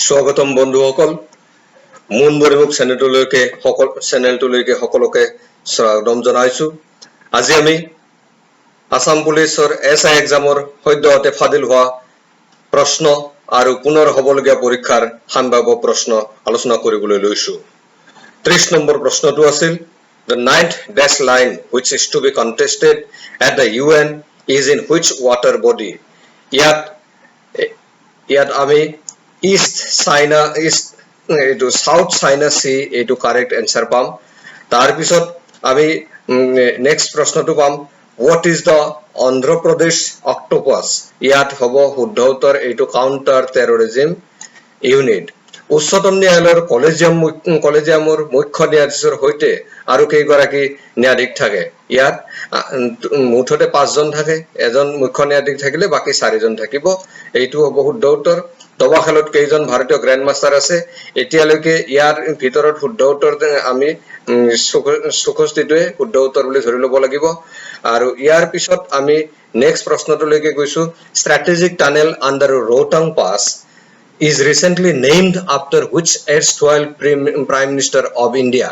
স্বাগতম বন্ধুসকল মুন বৰিমুখ চেনেলটোলৈকে সকলোকে স্বাগতম জনাইছো। আজি আমি আসাম পুলিচৰ এছআই এক্সামৰ সদ্যহতে ফাদিল হোৱা প্ৰশ্ন আৰু পুনৰ হ'বলগীয়া পৰীক্ষাৰ সম্ভাৱ্য প্ৰশ্ন আলোচনা কৰিবলৈ লৈছো। 30 নম্বৰ প্ৰশ্নটো আছিল The ninth dash line which is to be contested at the UN is in which water body? ইয়াত আমি East South China Sea এইটো কারেক্ট অ্যান্সার পাম। তার পিছত আমি নেক্সট প্রশ্নটো পাম What is the Andhra Pradesh octopus? ইয়াত হ'ব শুদ্ধ উত্তৰ এইটো কাউন্টাৰ টেৰৰিজম ইউনিট। উচ্চতম ন্যায়ালয়ৰ কলেজিয়ামৰ মুখ্য ন্যায়াধীশৰ সৈতে আৰু কেইগৰাকী ন্যায়াধীশ থাকে। ইয়াত মুঠতে 5 জন থাকে, এজন মুখ্য ন্যায়াধীশ থাকিলে বাকি 4 জন থাকিব। এইটো হ'ব শুদ্ধ উত্তৰ। দবা খেলত কেইজন ভাৰতীয় গ্ৰ্যান্ড মাষ্টাৰ আছে? এতিয়ালৈকে ইয়াৰ ভিতৰত শুদ্ধ উত্তৰ আমি সুখস্থিতোৱে শুদ্ধ উত্তৰ বুলি ধৰি ল'ব লাগিব। আৰু ইয়াৰ পিছত আমি নেক্সট প্ৰশ্নটোলৈকে গৈছো strategic tunnel under Rohtang pass is recently named after which erstwhile Prime Minister of India?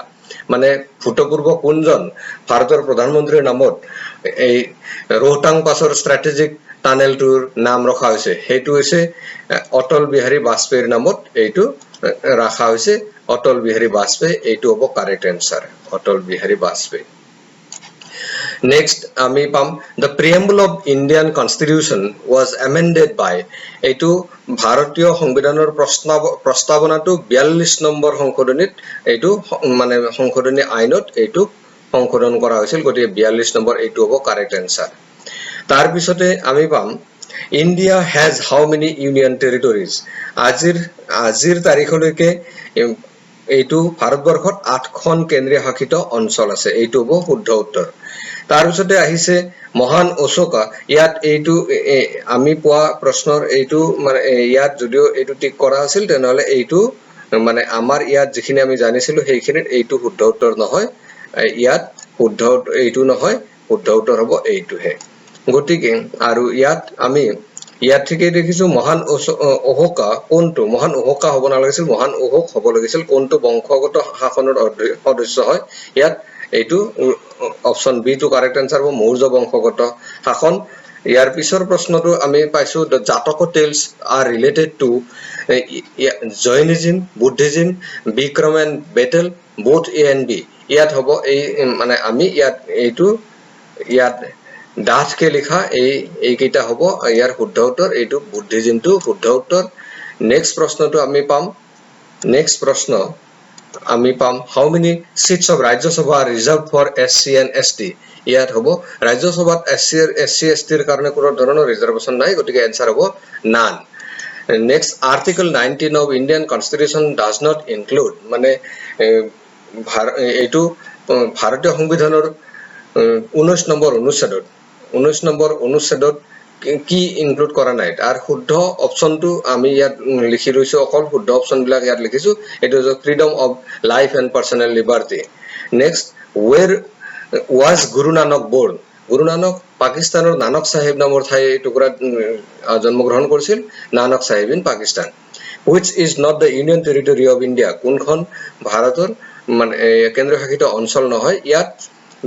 মানে ভূতপূৰ্ব কোনজন ভাৰতৰ প্ৰধানমন্ত্ৰীৰ নামত এই ৰোহটাং পাছৰ স্ট্ৰেটেজিক টানেলটোৰ নাম ৰখা হৈছে? সেইটো হৈছে অটল বিহাৰী বাজপেয়ীৰ নামত এইটো ৰাখা হৈছে। অটল বিহাৰী বাজপেয়ী এইটো হ'ব correct answer, Atal Bihari Vajpayee. Next আমি পাম the preamble of Indian Constitution was amended by এইটো ভাৰতীয় সংবিধানৰ প্ৰস্তাৱনাটো 42 নম্বৰ সংশোধনীত এইটো মানে সংশোধনী আইনত এইটো সংশোধন কৰা হৈছিল। গতিকে 42 নম্বৰ এইটো হ'ব কাৰেক্ট এনসাৰ। তাৰ পিছতে আমি পাম India has how many union territories? আজিৰ তাৰিখলৈকে এইটো ভাৰতবৰ্ষত 8খন কেন্দ্ৰীয় শাসিত অঞ্চল আছে। এইটো হ'ব শুদ্ধ উত্তৰ। তাৰ পিছতে আহিছে মহান অশোকা। ইয়াত এইটো আমি পোৱা প্ৰশ্নৰ এইটো মানে ইয়াত যদিও এইটো টিক কৰা আছিল তেনেহলে এইটো মানে আমাৰ ইয়াত যিখিনি আমি জানিছিলো সেইখিনিত এইটো শুদ্ধ উত্তৰ নহয়। ইয়াত শুদ্ধ এইটো নহয়, শুদ্ধ উত্তৰ হ'ব এইটোহে। গতিকে আৰু ইয়াত থেকে দেখিছো মহান অশোকা কোনটো? মহান অশোকা হ'ব নালাগিছিল, মহান অশোক হ'ব লাগিছিল। কোনটো বংশগত শাসনৰ সদস্য হয়? ইয়াত এইটো অপশন বি টো কাৰেক্ট আনসাৰ হ'ব মৌৰ্য বংশগত শাসন। ইয়াৰ পিছৰ প্ৰশ্নটো আমি পাইছো the Jataka tales are related to Jainism, Buddhism, Bikram and Betel, both A and B. ইয়াত হ'ব এই মানে আমি ইয়াত ডাঠকে লিখা এইকেইটা হ'ব ইয়াৰ শুদ্ধ উত্তৰ। এইটো বুদ্ধিজিমটো শুদ্ধ উত্তৰ। নেক্সট প্ৰশ্নটো আমি পাম how many seats of Rajya Sabha are reserved for SC and ST? ইয়াত হ'ব ৰাজ্যসভাত SC ST ৰ কাৰণে কোনো ধৰণৰ ৰিজাৰ্ভেশন নাই, গতিকে এনসাৰ হ'ব none. Next article 19 of Indian Constitution does not include মানে এইটো ভাৰতীয় সংবিধানৰ 19 নম্বৰ অনুচ্ছেদত কি ইনক্লুড কৰা নাই? তাৰ শুদ্ধ অপশনটো আমি ইয়াত লিখি লৈছো, অকল শুদ্ধ অপশন বিলাক ইয়াত লিখিছো। এটো হৈছে freedom of life and personnel liberty. Next where was Guru Nanak born? Guru Nanak পাকিস্তানৰ নানক সাহেব নামৰ ঠাই টুকুৰাত জন্মগ্ৰহণ কৰিছিল, নানক সাহেব in Pakistan. which is not the union territory of India? কোনখন ভাৰতৰ মানে কেন্দ্ৰীয় শাসিত অঞ্চল নহয়? ইয়াত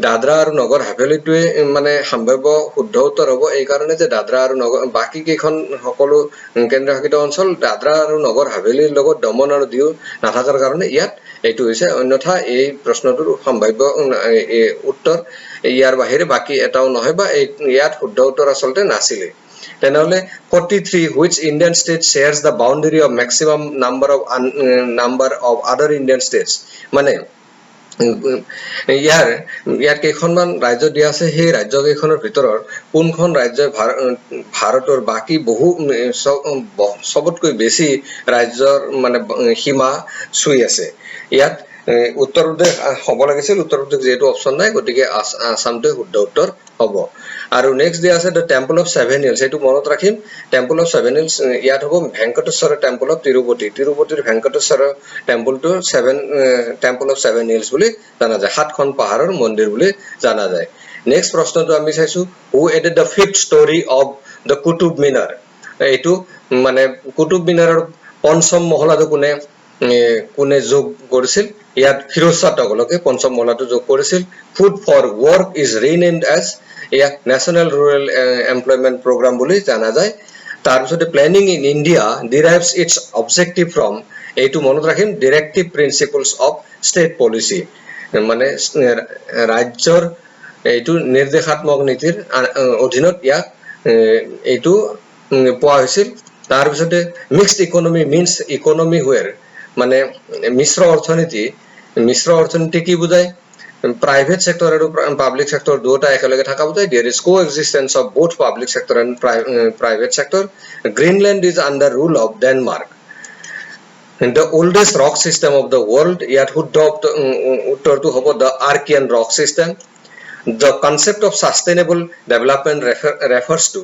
দাদৰা আৰু নগৰ হাভেলীটোৱে মানে সম্ভাৱ্য শুদ্ধ উত্তৰ হ'ব। এই কাৰণে যে দাদৰা আৰু নগৰ বাকি কেইখন সকলো কেন্দ্ৰীয় শাসিত অঞ্চল দাদৰা আৰু নগৰ হাভেলীৰ লগত দমন আৰু দিউ নাথাকাৰ কাৰণে ইয়াত এইটো হৈছে। অন্যথা এই প্ৰশ্নটোৰ সম্ভাৱ্য উত্তৰ ইয়াৰ বাহিৰে বাকি এটাও নহয় বা ইয়াত শুদ্ধ উত্তৰ আচলতে নাছিলে। তেনেহলে 43 which Indian state shares the boundary of maximum number of other Indian states? মানে ইয়াৰ কেইখনমান ৰাজ্য দিয়া আছে, সেই ৰাজ্য কেইখনৰ ভিতৰত কোনখন ৰাজ্যই ভাৰতৰ বাকি বহু সবতকৈ বেছি ৰাজ্যৰ মানে সীমা চুই আছে? ইয়াত উত্তৰ প্ৰদেশ হ'ব লাগিছিল, উত্তৰ প্ৰদেশ যেহেতু অপশন নাই, গতিকে আসামটোৱে শুদ্ধ উত্তৰ হ'ব। আৰু নেক্সট দিয়া আছে দ্য টেম্পল অফ 7 hills। এইটো মনত ৰাখিম, টেম্পল অফ 7 hills ইয়াত হ'ব ভেংকটেশ্বৰ টেম্পল অফ তিৰুপতিৰ ভেংকটেশ্বৰ টেম্পলটো টেম্পল অফ 7 hills বুলি জানা যায়, 7খন পাহাৰৰ মন্দিৰ বুলি জানা যায়। নেক্সট প্ৰশ্নটো আমি চাইছো who added the 5th story of the Qutub Minar? এইটো মানে কুতুব মিনাৰৰ পঞ্চম মহলাটো কোনে যোগ কৰিছিল ইয়াত ফিৰোজ শাহ তগলকে পঞ্চম মহলাটো যোগ কৰিছিল food for work is renamed as ইয়াক নেশ্যনেল ৰুৰেল এমপ্লয়মেণ্ট প্ৰগ্ৰাম বুলি জানা যায় তাৰপিছতে planning in India derives its objective from এইটো মনত ৰাখিম directive principles of state policy মানে ৰাজ্যৰ এইটো নিৰ্দেশাত্মক নীতিৰ অধীনত ইয়াক এইটো পোৱা হৈছিল তাৰপিছতে mixed economy means economy where মানে মিশ্ৰ অৰ্থনীতি কি বুজায় private sector and public sector দুটা একেলগে থাকা বুজায় there is coexistence of both public sector and private sector Greenland is under rule of Denmark the oldest rock system of the world ইয়াত শুদ্ধ উত্তৰটো হ'ব the Archean rock system the concept of sustainable development refers to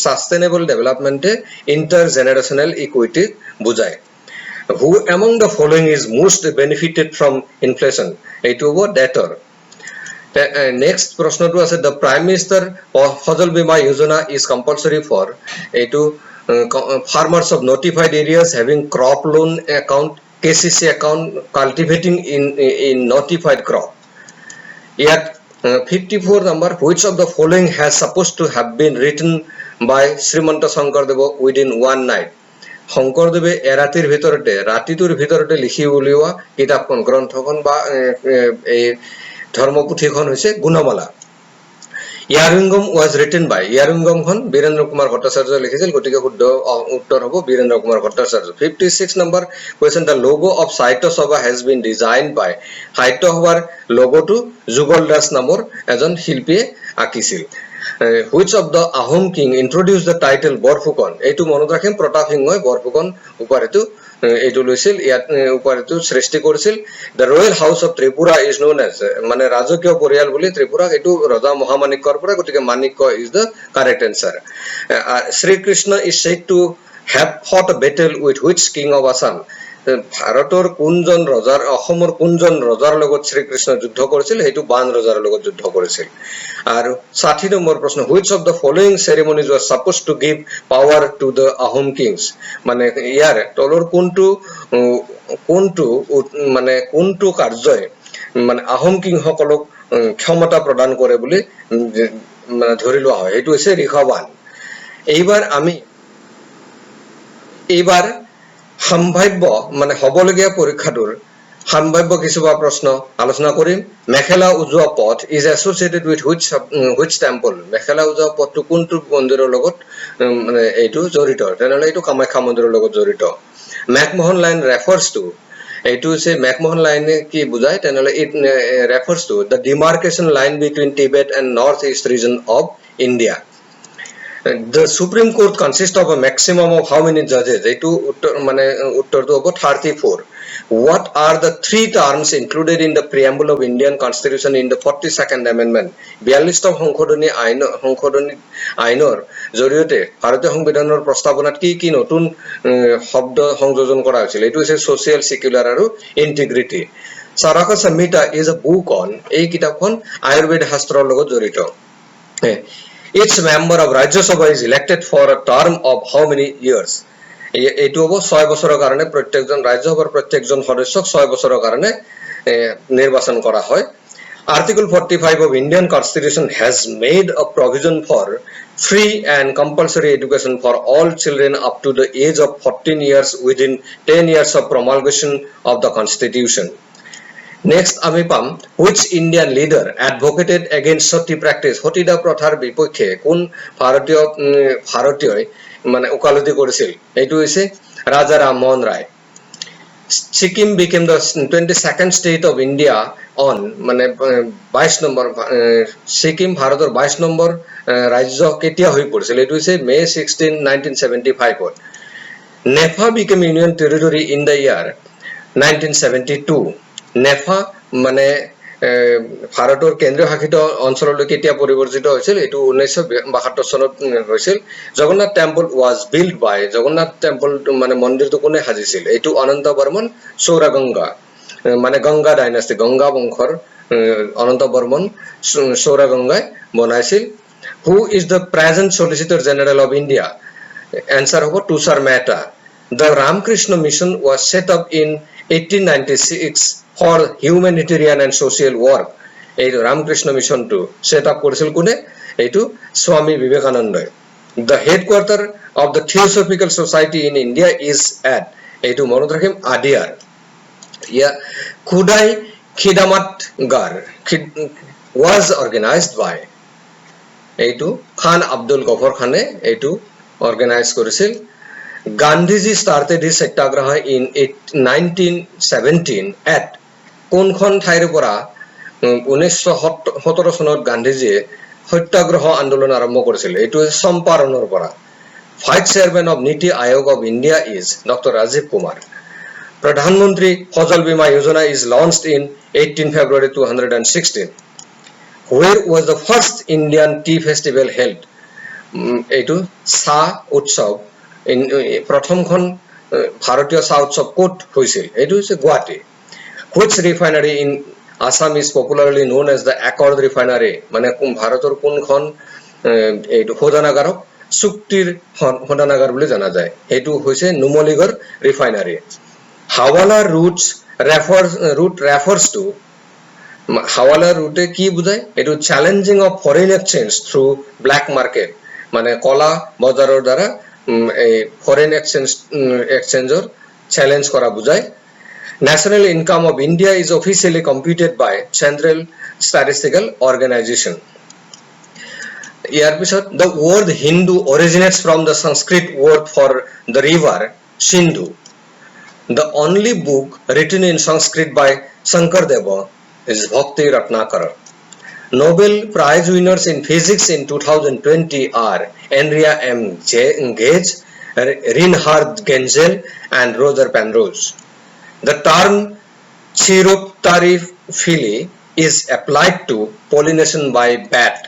sustainable development intergenerational equity বুজায় who among the following is most benefited from inflation এইটো হ'ব debtor next প্ৰশ্নটো আছে the prime minister ফসল বীমা যোজনা is compulsory for এইটো farmers of notified areas having crop loan account KCC account cultivating in notified crop yet 54 number which of the following has supposed to have been written by Srimanta Shankardeva within one night শংকৰদেৱে এৰাতিৰ ভিতৰতে ৰাতিটোৰ ভিতৰতে লিখি উলিওৱা কিতাপখন গ্ৰন্থখন বা এই ধৰ্মপুথিখন হৈছে Gunamala ইয়াৰুঙ্গম was written by ইয়াৰুঙ্গমখন Birendra Kumar Bhattacharya লিখিছিল গতিকে শুদ্ধ উত্তৰ হ'ব Birendra Kumar Bhattacharya 56 number question the logo of সাহিত্য সভা has been designed by সাহিত্য সভাৰ লোগোটো যুগল দাস নামৰ এজন শিল্পীয়ে আঁকিছিল which of the Ahom king introduced the title Borphukon এইটো মনত ৰাখিম প্ৰতাপ সিংহই বৰফুকন উপাধিটো এইটো লৈছিল ইয়াত উপাধিটো সৃষ্টি কৰিছিল the royal house of Tripura is known as মানে ৰাজকীয় পৰিয়াল বুলি ত্ৰিপুৰা এইটো ৰজা মহামাণিক্যৰ পৰা গতিকে Manikya is the correct answer Sri Krishna is said to have fought a battle with which king of Assam ভাৰতৰ কোনজন ৰজাৰ অসমৰ কোনজন ৰজাৰ লগত শ্ৰীকৃষ্ণ যুদ্ধ কৰিছিল হেতু বান ৰজাৰ লগত যুদ্ধ কৰিছিল আৰু 60 নম্বৰ প্ৰশ্ন which of the following ceremonies was supposed to give power to the Ahom kings মানে ইয়াৰ তলৰ কোনটো কাৰ্যই মানে আহোম কিং সকলক ক্ষমতা প্ৰদান কৰে বুলি মানে ধৰি লোৱা হয় এটো হৈছে ৰিখৱান এইবাৰ সম্ভাব্য মানে হবলগীয়া পৰীক্ষাটোৰ সম্ভাব্য কিছুবা প্ৰশ্ন আলোচনা কৰিম মেখেলা উজোৱা পথ is associated with which temple মেখেলা উজোৱা পথটো কোনটো মন্দিৰৰ লগত মানে এইটো জড়িত তেনেহলে এইটো কামাখ্যা মন্দিৰৰ লগত জড়িত মেকমোহন লাইন refers to এইটো হৈছে মেকমোহন লাইনে কি বুজায় তেনেহলে it refers to the demarcation line between Tibet and northeast region of India The Supreme Court consists of a maximum of how many judges? এইটো উত্তৰটো হ'ব 34. What are the three terms included in the preamble of Indian Constitution in the 42nd Amendment? 42 সংশোধনী আইনৰ জৰিয়তে ভাৰতীয় সংবিধানৰ প্ৰস্তাৱনাত কি নতুন শব্দ সংযোজন কৰা হৈছিল এইটো হৈছে social secular আৰু integrity. Charaka Samhita is a book on এই কিতাপখন আয়ুৰ্বেদ শাস্ত্ৰৰ লগত জড়িত Each member of Rajya Sabha is elected for a term of how many years? এইটো হ'ব 6 বছৰৰ কাৰণে প্ৰত্যেকজন ৰাজ্যসভাৰ প্ৰত্যেকজন সদস্যক 6 বছৰৰ কাৰণে নিৰ্বাচন কৰা হয় Article 45 of Indian Constitution has made a provision for free and compulsory education for all children up to the age of 14 years within 10 years of promulgation of the Constitution Next আমি পাম which Indian leader advocated against sati practice সতীদাহ প্ৰথাৰ বিপক্ষে কোন ভাৰতীয় মানে ওকালতি কৰিছিল এইটো হৈছে Raja Rammohan Roy Sikkim became the 22nd state of India on মানে 22 নম্বৰ Sikkim ভাৰতৰ 22 নম্বৰ ৰাজ্য কেতিয়া হৈ পৰিছিল এইটো হৈছে May 16 1975 NEFA became union territory in the year 1972 NEFA মানে ভাৰতৰ কেন্দ্ৰীয় শাসিত অঞ্চললৈ কেতিয়া পৰিৱৰ্তিত হৈছিল এটো 1972 চনত হৈছিল Jagannath temple was built by Jagannath temple মানে মন্দিৰটো কোনে সাজিছিল এটো অনন্ত বৰ্মন সৌৰগংগা মানে গংগা ডাইনাস্টি গংগা বংশৰ অনন্ত বৰ্মন সৌৰগংগাই বনাইছিল who is the present solicitor general of India answer হ'ব তুষাৰ Mehta The Ramakrishna Mission was set up in 1896 for humanitarian and social work. এই Ramakrishna Mission to set up করেছিল কোনে এইটো স্বামী বিবেকানন্দই. The headquarter of the Theosophical Society in India is at এইটো মনত ৰাখিম Adyar. Khudai Khidamat Gar was organized by এইটো Khan Abdul Ghaffar Khane এইটো organize করেছিল. Gandhiji started his satyagraha in 1917 at কোনখন ঠাইৰ পৰা 1917 চনত গান্ধীজীয়ে সত্যাগ্ৰহ আন্দোলন আৰম্ভ কৰিছিল এইটো চম্পাৰণৰ পৰা. Vice Chairman of Niti Ayog of India is Dr. Rajiv Kumar. Pradhan Mantri Fazal Bima Yojana is launched in 18 February 2016. Where was the first Indian tea festival held? এইটো চাহ উৎসৱ প্ৰথমখন ভাৰতীয় চাহ উৎসৱ ক'ত হৈছিল এইটো হৈছে Guwahati. Which refinery in Assam is popularly known as the Accord refinery? মানে ভাৰতৰ কোনখন এইটো শোধনাগাৰক চুক্তিৰ শোধনাগাৰ বুলি জনা যায় এইটো হৈছে Numaligarh refinery. Hawala route refers to হাৱালা ৰুটে কি বুঝায় এটো challenging of foreign exchange through black market মানে কলা বাজাৰেৰ দ্বাৰা এই ফৰেন এক্সচেঞ্জৰ চ্যালেঞ্জ করা বুঝায়. National income of India is officially computed by central statistical organisation. ইয়ার পিছত the word Hindu originates from the Sanskrit word for the river Sindhu. The only book written in Sanskrit by Shankardeva is Bhakti Ratnakara. Nobel Prize winners in physics in 2020 are Andrea M. Gage, Reinhard Genzel, and Roger Penrose. The term Chiropterophily is applied to pollination by bat.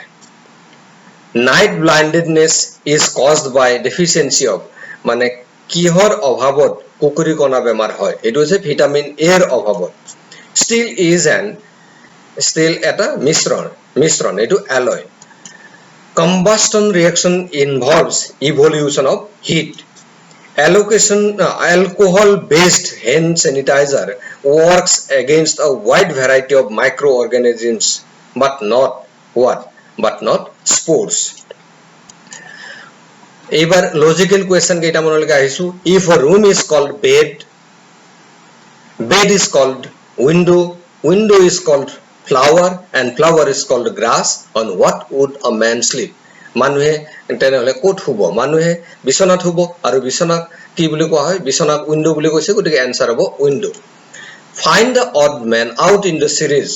Night blindness is caused by deficiency of মানে কিহৰ অভাৱত কুকুৰি কণা বেমাৰ হয় এটো হৈছে vitamin A ৰ অভাৱত. Steel এটা মিশ্ৰণ এটো alloy. Combustion reaction involves evolution of heat. Alcohol based hand sanitizer works against a wide variety of microorganisms but not spores. এবার লজিক্যাল কোয়েশ্চন কেইটা মনলৈকে আহিছো. If a room is called bed is called window is called flower, and flower is called grass, on what would a man sleep? মানুহে তেনেহলে ক'ত শুব? মানুহে বিছনাত শুব আৰু বিছনাক কি বুলি কোৱা হয়? বিছনাক উইন্ডো বুলি কৈছে, গতিকে এনসার হ'ব window. Find the odd man out in the series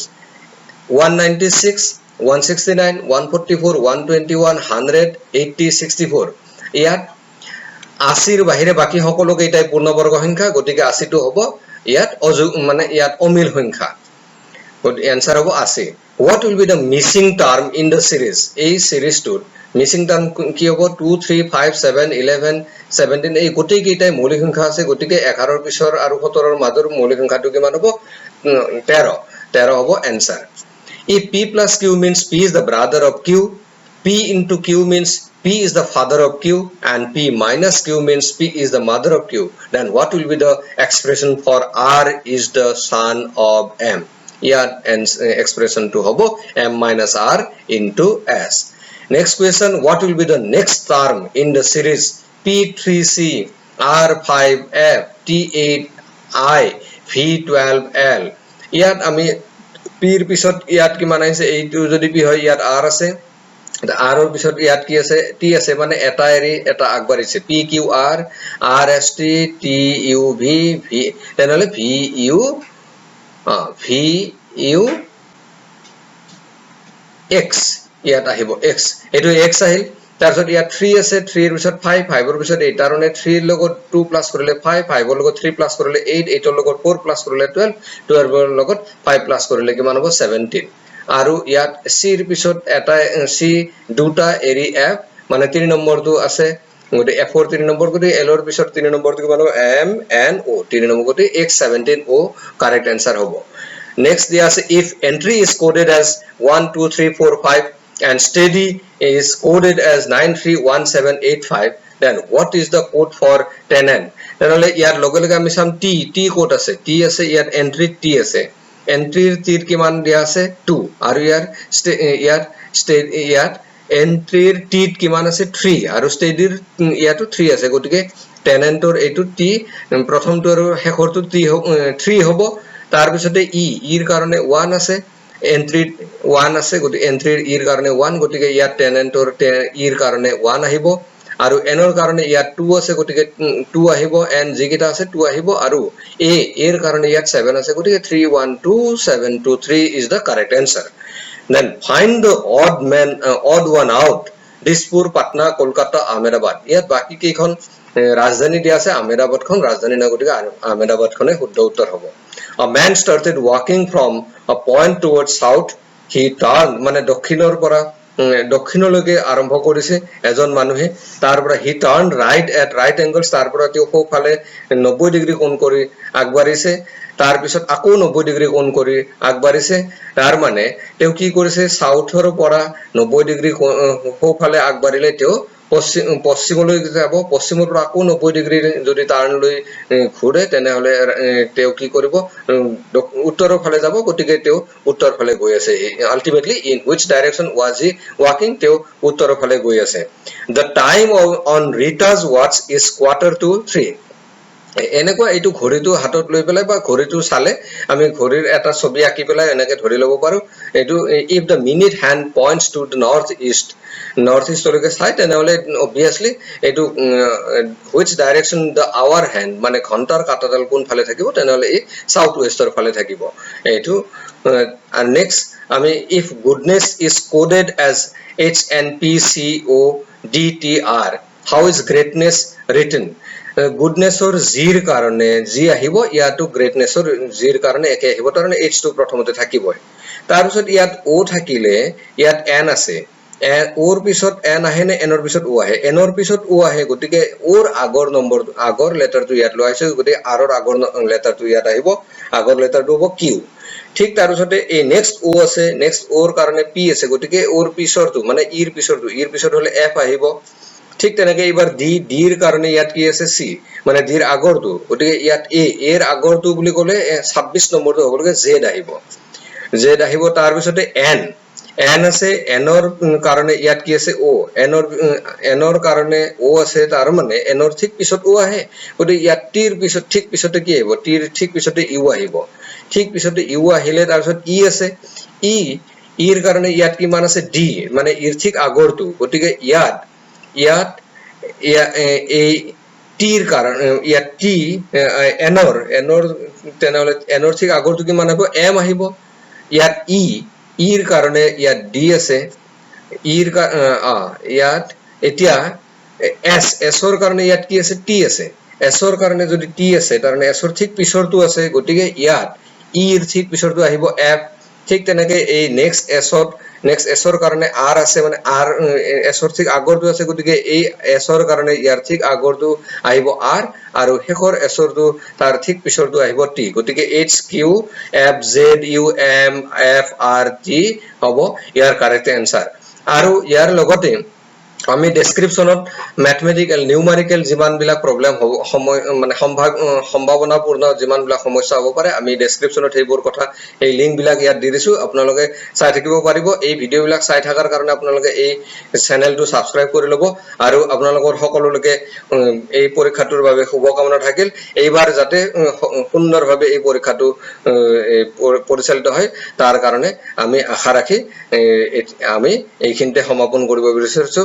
196, 169, 144, 121, 100, 80, 64. ইয়াত 80ৰ বাহিৰে বাকি সকলো কেইটাই পূৰ্ণবৰ্গ সংখ্যা, গতিকে 80 টো হ'ব ইয়াত মানে ইয়াত অমিল সংখ্যা. answer হ'ব 80. What will be the missing term in the series? এই সিৰিজটোৰ মিসিং টার্ম কি হ'ব? 2 3 5 7 11 17 এই গোটেই কেইটাই মৌলিক সংখ্যা আছে, গতিকে 11ৰ পিছৰ আৰু 17ৰ মাজৰ মৌলিক সংখ্যাটো কিমান হ'ব? 13 হ'ব answer. If p plus q means p is the brother of q, p into q means p is the father of q, and p minus q means p is the mother of q, then what will be the expression for r is the son of m? Here expression to hobo m minus r into s. Next question, what will be the next term in the series p3c r5f t8i v12l? ইয়াত আমি পিৰ পিছত ইয়াত কিমান আছে? এইটো যদি P হয় ইয়াত r আছে, r ৰ পিছত ইয়াত কি আছে? t আছে, মানে এটা এৰি এটা আগবাঢ়িছে. p q r r s t t u v v, তেনেহলে v u x ইয়াত আহিব x, এটো x আহিল. তাৰপিছত ইয়াত 3 আছে, 3 ৰ পিছত 5, 5 ৰ পিছত 8, তাৰনে 3 ৰ লগত 2 প্লাস কৰিলে 5, 5 ৰ লগত 3 প্লাস কৰিলে 8, 8 ৰ লগত 4 প্লাস কৰিলে 12, 12 ৰ লগত 5 প্লাস কৰিলে কিমান হ'ব? 17. আৰু ইয়াত c ৰ পিছত এটা c দুটা এৰি f, মানে 3 নম্বৰটো আছে, গতি f ৰ 3 নম্বৰ, গতি l ৰ পিছত 3 নম্বৰটো কিমান হ'ব? m n o, 3 নম্বৰ, গতি x 17 o কারেক্ট आंसर হ'ব. Next দিয়া আছে, if entry is coded as 1 2 3 4 5 and steady is coded as 931785, then what is the code for tenant তেনেহলে ইয়াৰ লগে লগে আমি চাম t code আছে t আছে ইয়াৰ entry t আছে entry ৰ কিমান দিয়া আছে 2 আৰু ইয়াৰ entry ৰ t কিমান আছে 3 আৰু steady ৰ ইয়াতো 3 আছে গতিকে tenantor এইটো t প্ৰথমটো আৰু শেষৰটো 3 হ'ব তাৰ পিছতে ৰ কাৰণে 1 আছে entry 1 আছে গতি entry ৰ কাৰণে 1 গতিকে ইয়াত tenantor ৰ কাৰণে 1 আহিব আৰু n ৰ কাৰণে ইয়াত 2 আছে গতিকে 2 আহিব n যিকিটা আছে 2 আহিব আৰু ৰ কাৰণে ইয়াত 7 আছে গতিকে 312723 is the correct answer then find the odd one out Dispur Patna Kolkata Ahmedabad ইয়াত বাকি কেইখন ৰাজধানী দিয়া আছে আহমেদাবাদখন ৰাজধানী না গতিকে আহমেদাবাদখনে শুদ্ধ উত্তৰ হ'ব a man started walking from a point towards south he turned মানে দক্ষিণৰ পৰা দক্ষিণলৈকে আৰম্ভ কৰিছে এজন মানুহে তাৰ পৰা he turned right at right angles তাৰ পৰা তেওঁ সোঁফালে 90 ডিগ্ৰী কোণ কৰি আগবাঢ়িছে তাৰ পিছত আকৌ 90 ডিগ্ৰী কোণ কৰি আগবাঢ়িছে তাৰ মানে তেওঁ কি কৰিছে সাউথৰ পৰা 90 ডিগ্ৰী সোঁফালে আগবাঢ়িলে তেওঁ পশ্চিমলৈ যাব পশ্চিমৰ পৰা আকৌ 90 ডিগ্ৰী যদি টাৰ্ণ লৈ ঘূৰে তেনেহলে তেওঁ কি কৰিব উত্তৰৰ ফালে যাব গতিকে তেওঁ উত্তৰ ফালে গৈ আছে ultimately in which direction was he walking তেওঁ উত্তৰৰ ফালে গৈ আছে the time on Rita's watch is 2:45 এনেকুৱা এইটো ঘড়ীটো হাতত লৈ পেলাই বা ঘড়ীটো চালে আমি ঘড়ীৰ এটা ছবি আঁকি পেলাই এনেকে ধৰি লব পাৰো এইটো if the minute hand points to the north east লৈকে চাই তেনেহলে obviously এইটো which direction the hour hand মানে ঘণ্টাৰ কাঁটাডাল কোন ফালে থাকিব তেনেহলে এই সাউথ ওয়েষ্টৰ ফালে থাকিব এইটো and next আমি if goodness is coded as HNPCODTR how is greatness written goodnessor zir karone ji ahibo iato greatnessor zir karone eke ahibo tarone h2 prothomote thakiboi tar pisot iat o thakile iat n ase or pisot n ahe ne n or pisot o ahe n or pisot o ahe gotike or agor number agor letter tu iat lo aise gotike r or agor letter tu iat ahibo agor letter tu hobo q ঠিক তাৰ পিছতে এই next ও আছে next ওৰ কাৰণে P আছে গতিকে ওৰ পিছৰটো মানে ইৰ পিছৰ হলে এফ আহিব ঠিক তেনেকে এবাৰ ডিৰ কাৰণে ইয়াত কি আছে সি মানে ডিৰ আগৰটো গতিকে ইয়াত এৰ আগৰটো বুলি ক'লে 26 নম্বৰটো হ'ব লাগে জেড আহিব তাৰ পিছতে এন আছে এনৰ কাৰণে ইয়াত কি আছে ও এনৰ কাৰণে ও আছে তাৰ মানে এনৰ ঠিক পিছত ও আহে গতিকে ইয়াত টিৰ পিছত ঠিক পিছতে কি আহিব টিৰ ঠিক পিছতে ইউ আহিব ঠিক পিছতে ইউ আহিলে তাৰ পিছত ই আছে ইৰ কাৰণে ইয়াত কিমান আছে ডি মানে ইৰ ঠিক আগৰটো গতিকে ইয়াত এই টিৰ কাৰণে ইয়াত টি এনৰ তেনেহলে এনৰ ঠিক আগৰটো কিমান হ'ব এম আহিব ইয়াত ইৰ কাৰণে ইয়াত ডি আছে ইয়াত এতিয়া এছৰ কাৰণে ইয়াত কি আছে টি আছে এছৰ কাৰণে যদি টি আছে তাৰমানে এছৰ ঠিক পিছৰটো আছে গতিকে ইয়াত ইৰ ঠিক পিছৰটো আহিব এফ ঠিক তেনেকে এই নেক্সট এছৰ কাৰণে আৰ আছে মানে আৰ এছৰ ঠিক আগৰটো আছে গতিকে এই এছৰ কাৰণে ইয়াৰ ঠিক আগৰটো আহিব আৰ আৰু শেষৰ এছৰটো তাৰ ঠিক পিছৰটো আহিব টি গতিকে H Q F Z U M F R T হ'ব ইয়াৰ কাৰেক্ট এনসাৰ আৰু ইয়াৰ লগতে আমি ডেসক্ৰিপশনত ম্যাথমেটিক্যাল নিউমাৰিকেল যিমান বিলাক প্ৰবলেম হ'ব সময় মানে সম্ভাৱনাপূৰ্ণ যিমান বিলাক সমস্যা হ'ব পাৰে আমি ডেসক্ৰিপশনত সেইবোৰ কথা এই লিংক বিলাক ইয়াত দি দিছো আপোনালোকে চাই থাকিব পাৰিব এই ভিডিও বিলাক চাই থাকাৰ কাৰণে আপোনালোকে এই চেনেলটো সাবস্ক্ৰাইব কৰি ল'ব আৰু আপোনালোকৰ সকলোলৈকে এই পৰীক্ষাটোৰ বাবে শুভকামনা থাকিল এইবাৰ যাতে সুন্দৰভাৱে এই পৰীক্ষাটো পৰিচালিত হয় তাৰ কাৰণে আমি আশা ৰাখি আমি এইখিনিতে সমাপন কৰিব বিচাৰিছো